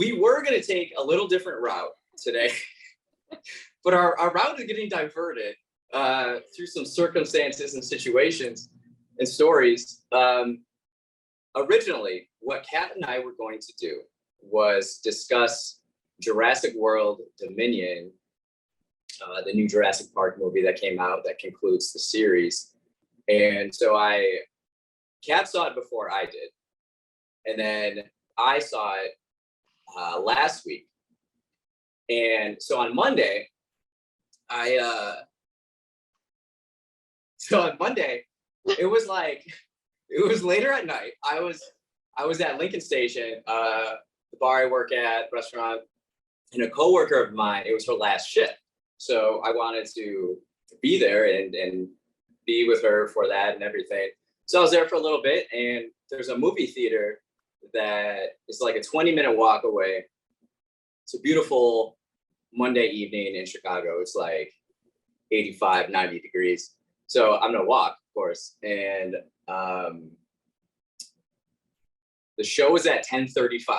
we were going to take a little different route today, but our route is getting diverted through some circumstances and situations and stories. Originally, what Kat and I were going to do was discuss Jurassic World Dominion, the new Jurassic Park movie that came out that concludes the series. And so Kat saw it before I did. And then I saw it last week. And so on Monday, it was later at night. I was at Lincoln Station, the bar I work at, restaurant, and a coworker of mine, it was her last shift. So I wanted to be there and be with her for that and everything. So I was there for a little bit, and there's a movie theater that is like a 20-minute walk away. It's a beautiful Monday evening in Chicago. It's like 85, 90 degrees. So I'm gonna walk, of course. And the show was at 10:35.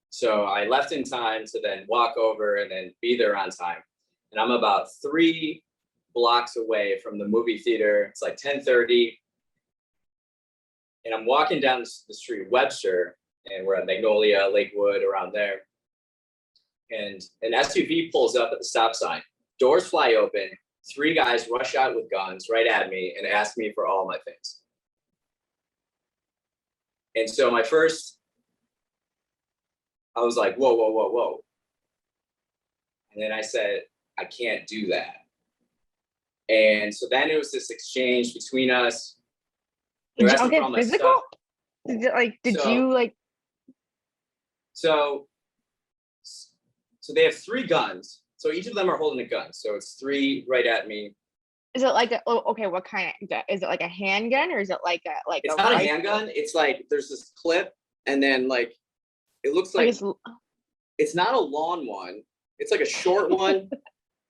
So I left in time to then walk over and then be there on time. And I'm about 3 blocks away from the movie theater. It's like 10:30. And I'm walking down the street, Webster, and we're at Magnolia, Lakewood, around there. And an SUV pulls up at the stop sign. Doors fly open. 3 guys rush out with guns right at me and ask me for all my things. And so I was like, whoa, whoa, whoa, whoa. And then I said, I can't do that. And so then it was this exchange between us. Did y'all get physical? So they have 3 guns. So each of them are holding a gun. So it's 3 right at me. Is it like what kind of gun? Is it like a handgun, or is it like it's not a handgun. It's like there's this clip, and then like it looks like it's not a long one. It's like a short one.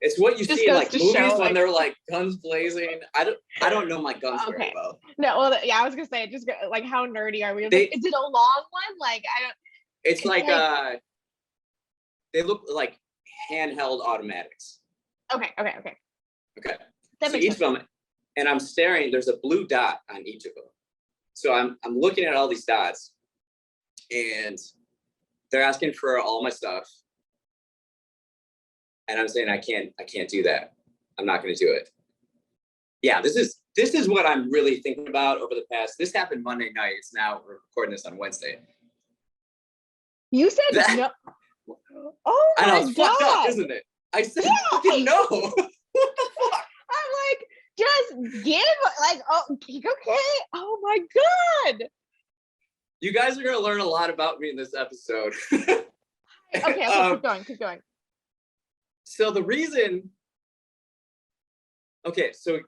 It's what you see in like movies when they're like guns blazing. I don't know my guns very well. No, well, yeah, I was gonna say, just like, how nerdy are we? Is it a long one? Like, I don't. It's like they look like handheld automatics. Okay. So each of them, and I'm staring. There's a blue dot on each of them. So I'm looking at all these dots, and they're asking for all my stuff. And I'm saying I can't do that. I'm not going to do it. Yeah, this is what I'm really thinking about over the past. This happened Monday night. It's now we're recording this on Wednesday. You said no. Oh my God! I know, it's fucked up, isn't it? I said fucking no. What the fuck? I'm like, just give okay. Oh my God. You guys are gonna learn a lot about me in this episode. Okay, keep going. So the reason, so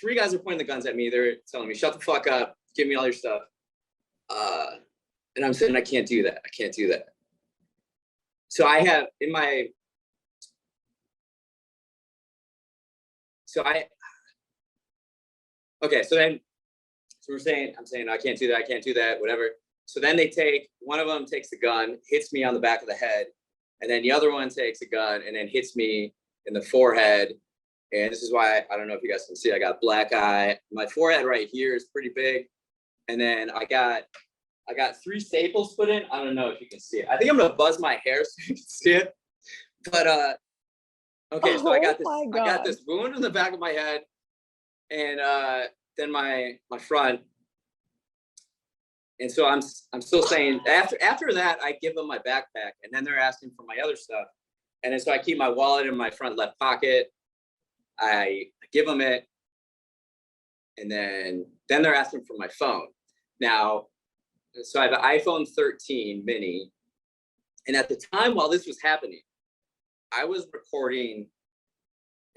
3 guys are pointing the guns at me. They're telling me, shut the fuck up, give me all your stuff. And I'm saying, I can't do that. So I have in my, so I'm saying, I can't do that, whatever. So then one of them takes the gun, hits me on the back of the head. And then the other one takes a gun and then hits me in the forehead. And this is why, I don't know if you guys can see, I got black eye. My forehead right here is pretty big. And then I got 3 staples put in. I don't know if you can see it. I think I'm gonna buzz my hair so you can see it. But so I got this wound in the back of my head, and then my front. And so I'm still saying, after that, I give them my backpack, and then they're asking for my other stuff. And then so I keep my wallet in my front left pocket. I give them it, and then they're asking for my phone. Now, so I have an iPhone 13 mini, and at the time while this was happening, I was recording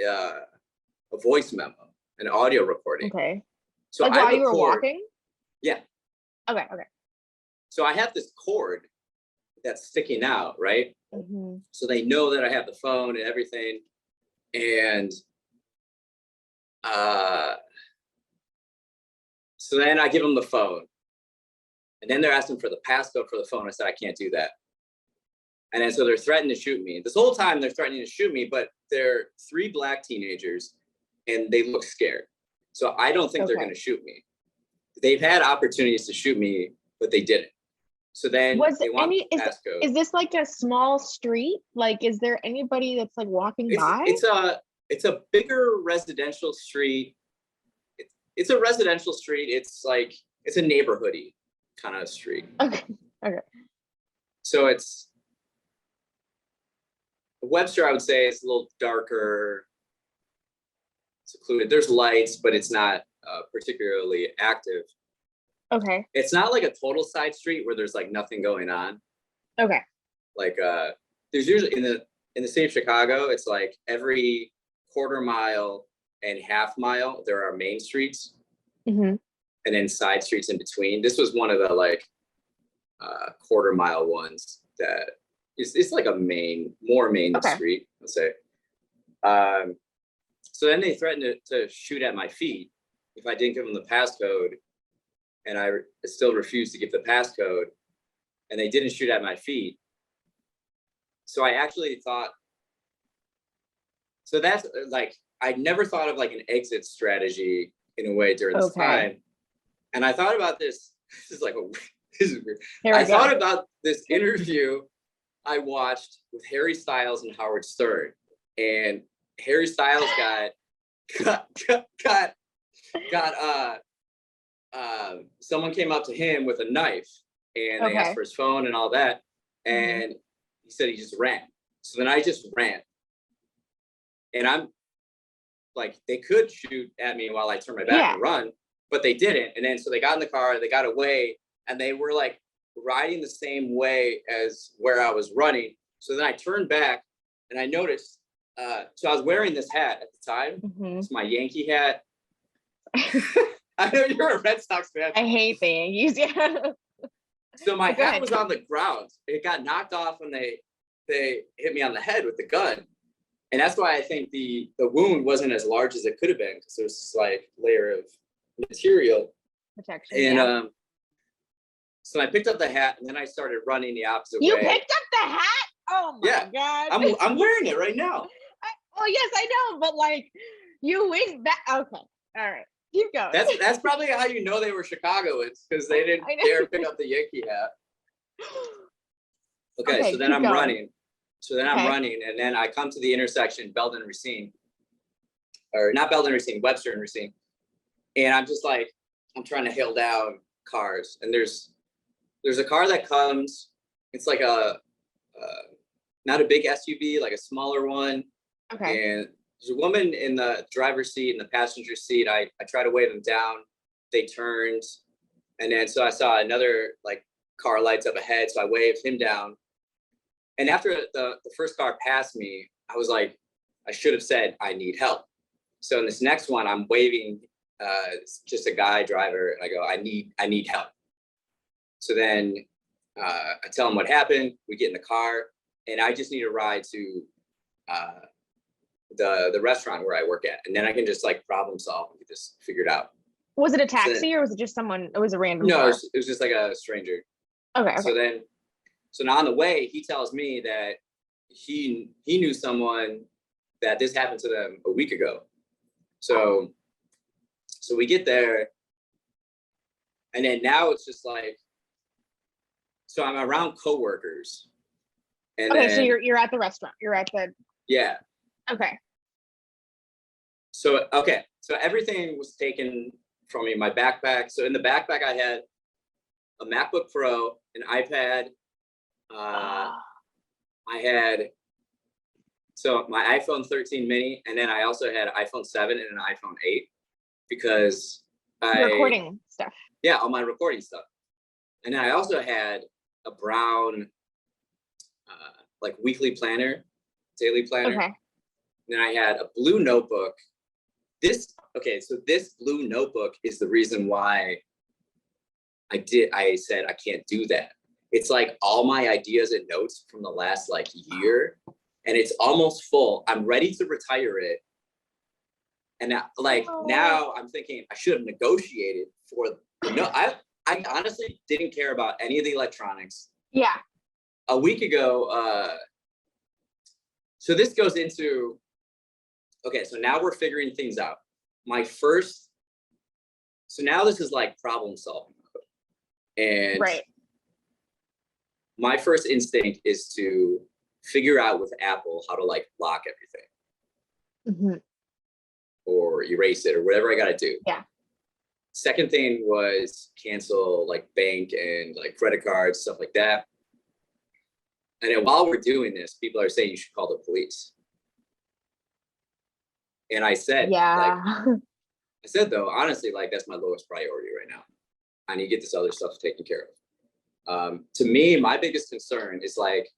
a voice memo, an audio recording. Okay. So like while you were walking? Yeah. Okay. So I have this cord that's sticking out, right? Mm-hmm. So they know that I have the phone and everything. And so then I give them the phone. And then they're asking for the passcode for the phone. I said, I can't do that. And then so they're threatening to shoot me. This whole time they're threatening to shoot me, but they're 3 black teenagers and they look scared. So I don't think they're going to shoot me. They've had opportunities to shoot me, but they didn't. So then they want the passcode. Is this like a small street? Like, is there anybody that's like walking by? It's a bigger residential street. It's a residential street. It's like, it's a neighborhoody kind of street. Okay. So it's Webster, I would say, is a little darker, secluded. There's lights, but it's not particularly active. Okay. It's not like a total side street where there's like nothing going on. Okay. Like there's usually in the city of Chicago, it's like every quarter mile and half mile there are main streets, mm-hmm. and then side streets in between. This was one of the like quarter mile ones that it's like a more main street, let's say. So then they threatened to shoot at my feet if I didn't give them the passcode, and I still refused to give the passcode, and they didn't shoot at my feet. So I actually thought, so that's like, I never thought of like an exit strategy in a way during this time. And I thought about this, this is weird. I thought about this interview I watched with Harry Styles and Howard Stern, and Harry Styles got someone came up to him with a knife, and they asked for his phone and all that, and he said he just ran. So then I just ran, and I'm like, they could shoot at me while I turn my back and run, but they didn't. And then so they got in the car, they got away, and they were like riding the same way as where I was running. So then I turned back and I noticed, so I was wearing this hat at the time. It's my Yankee hat. I know you're a Red Sox fan. I hate the Yankees. Yeah. So my hat was on the ground. It got knocked off when they hit me on the head with the gun. And that's why I think the wound wasn't as large as it could have been, because there was this like layer of material. Protection. And so I picked up the hat, and then I started running the opposite way. You picked up the hat? Oh my God. I'm wearing it right now. Oh yes, I know, but like you went back. Okay. All right. Keep going. That's probably how you know they were Chicagoans, because they didn't dare pick up the Yankee hat. Okay, so then I'm running. So then I'm running, and then I come to the intersection, Belden and Racine, or not Belden and Racine, Webster and Racine, and I'm just like, I'm trying to hail down cars, and there's a car that comes. It's like a not a big SUV, like a smaller one. Okay. And there's a woman in the driver's seat and the passenger seat. I try to wave them down. They turned, and then so I saw another like car lights up ahead, so I waved him down. And after the first car passed me, I was like, I should have said I need help. So in this next one, I'm waving just a guy driver, and I go, I need help. So then I tell him what happened. We get in the car, and I just need a ride to the restaurant where I work at, and then I can just like problem solve and just figure it out. Was it a taxi, or was it just someone? It was a random. No, car? it was just like a stranger. Okay. So now on the way, he tells me that he knew someone that this happened to them a week ago. So we get there, and then now it's just like, so I'm around coworkers. And okay, so you're at the restaurant. You're at the. Yeah. Okay. So everything was taken from me. My backpack. So in the backpack, I had a MacBook Pro, an iPad. I had my iPhone 13 mini, and then I also had an iPhone 7 and an iPhone 8 because recording stuff. Yeah, all my recording stuff. And then I also had a brown like weekly planner, daily planner. Okay. And then I had a blue notebook. This blue notebook is the reason why I said I can't do that. It's like all my ideas and notes from the last like year, and it's almost full. I'm ready to retire it. And now I'm thinking I should have negotiated for I honestly didn't care about any of the electronics. Yeah. a week ago, so this goes into, okay, so now we're figuring things out. So now this is like problem solving. And Right. my first instinct is to figure out with Apple how to like lock everything or erase it or whatever I got to do. Yeah. Second thing was cancel like bank and like credit cards, stuff like that. And then while we're doing this, people are saying you should call the police. And I said, Yeah. though, honestly, like that's my lowest priority right now. I need to get this other stuff taken care of. To me, my biggest concern is like,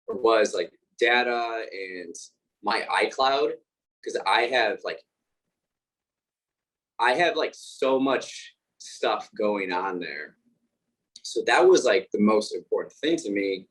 or was like data and my iCloud, because I have like so much stuff going on there. So that was like the most important thing to me.